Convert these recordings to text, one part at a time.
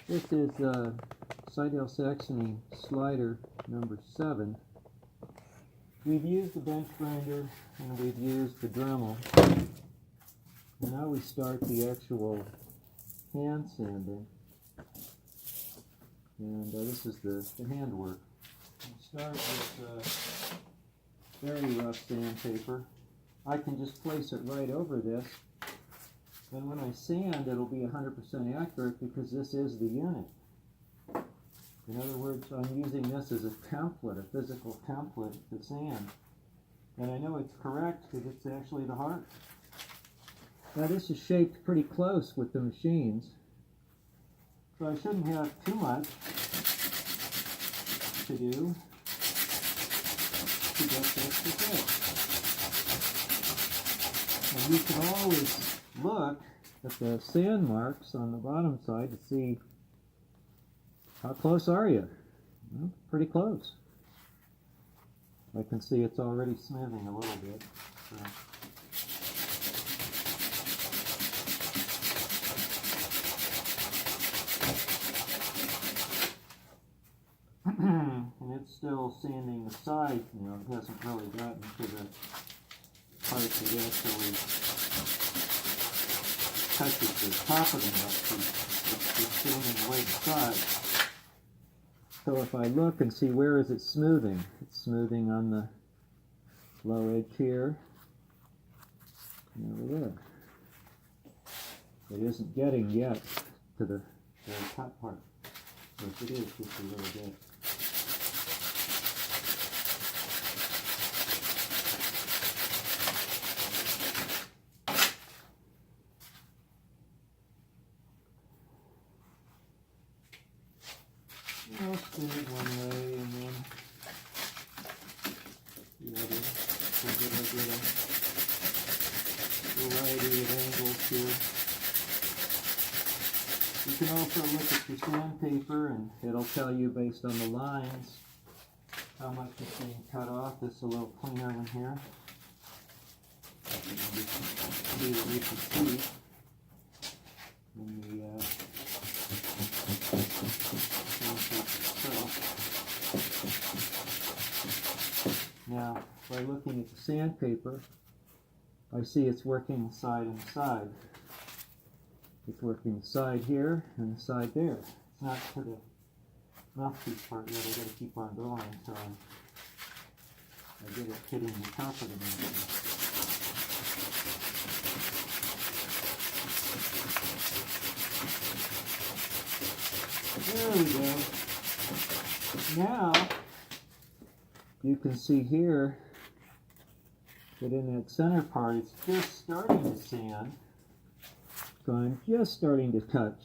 This is Seydel Saxony slider number 7. We've used the bench grinder and we've used the Dremmel. And now we start the actual hand sanding. And this is the handwork. We start with very rough sandpaper. I can just place it right over this. And when I sand, it'll be 100% accurate because this is the unit. In other words, I'm using this as a template, a physical template to sand. And I know it's correct because it's actually the harp. Now this is shaped pretty close with the machines. So I shouldn't have too much to do to get this to fit. And you can always look at the sand marks on the bottom side to see how close are you. Well, pretty close. I can see it's already smoothing a little bit. So. And it's still sanding the side, you know, it hasn't really gotten to the part that actually touches the top of the mouthpiece. It's just sanding right side. So if I look and see where is it smoothing, it's smoothing on the low edge here and over there. It isn't getting yet to the very top part. But it is just a little bit. I'll spin it one way and then the other, so that I get a variety of angles here. You can also look at your sandpaper and it'll tell you based on the lines how much is being cut off. It's a little cleaner in here. See what we can see in the Now, by looking at the sandpaper, I see it's working side and side. It's working the side here and the side there. It's not to the mouthpiece part yet. I got to keep on going until I get it hitting the top of the mouthpiece. There we go. Now, you can see here that in that center part, it's just starting to sand. So I'm just starting to touch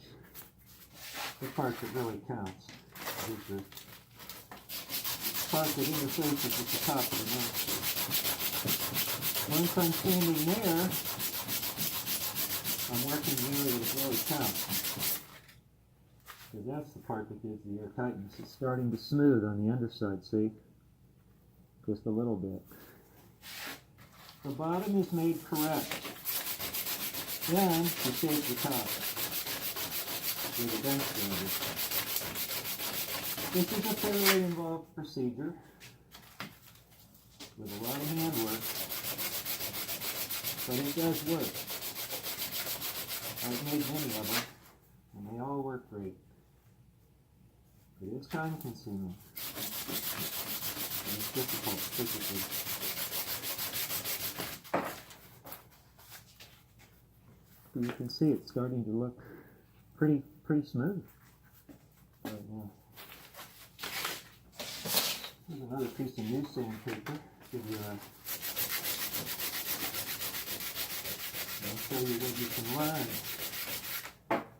the part that really counts. Is the part that interfaces with the top of the mouthpiece. Once I'm sanding there, I'm working the area that really counts. Because that's the part that gives the air tightness. It's starting to smooth on the underside, see? Just a little bit. The bottom is made correct. Then you shape the top with a bench grinder. This is a fairly involved procedure with a lot of handwork, but it does work. I've made many of them, and they all work great. It is time consuming. And it's difficult physically. So you can see it's starting to look pretty smooth right now. Here's another piece of new sandpaper. Give you I'll show you what you can learn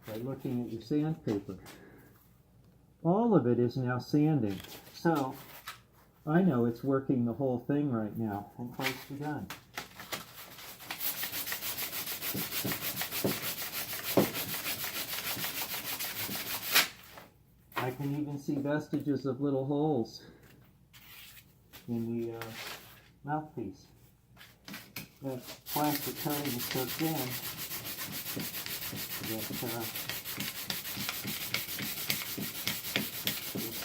by looking at your sandpaper. All of it is now sanding, so I know it's working the whole thing right now and close to done. I can even see vestiges of little holes in the mouthpiece. That plastic coating is soaked in. That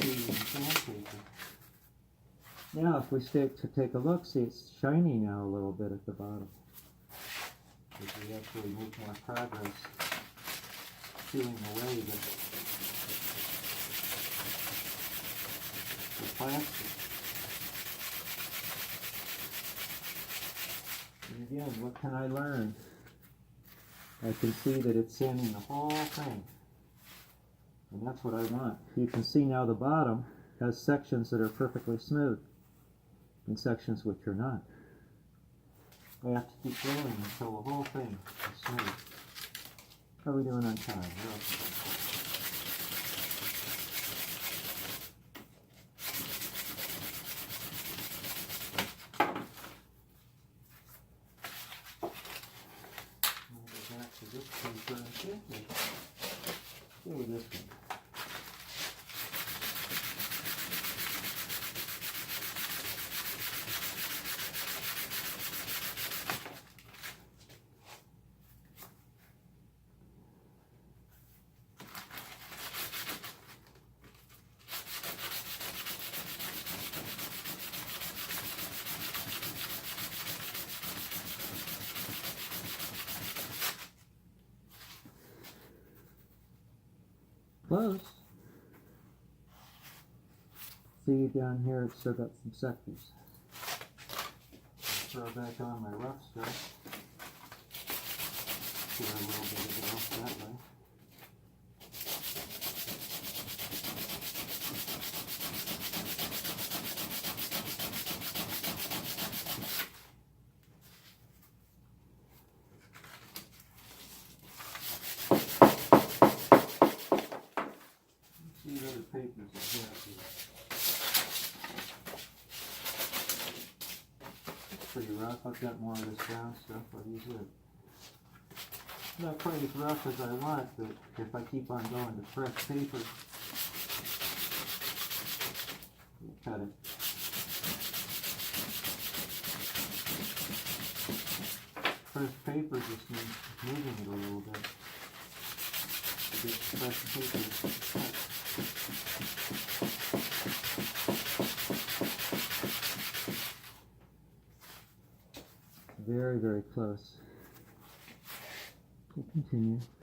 see sandpaper. Now if we take a look, see it's shiny now a little bit at the bottom. As we actually make more progress peeling away the plastic. And again, what can I learn? I can see that it's sanding the whole thing. And that's what I want. You can see now the bottom has sections that are perfectly smooth and sections which are not. I have to keep going until the whole thing is smooth. How are we doing on time? We're okay. I'll go back to this paper and simply go with this one. Close. See down here it's still got some sectors. Throw back on my rough stuff. Get a little bit of it off that way. Other papers are here. It's pretty rough. I've got more of this brown stuff. I'll use it. Not quite as rough as I want, but if I keep on going to fresh paper, we'll cut it. Fresh paper just means moving it a little bit. To get fresh paper cut. Very, very close. We'll continue.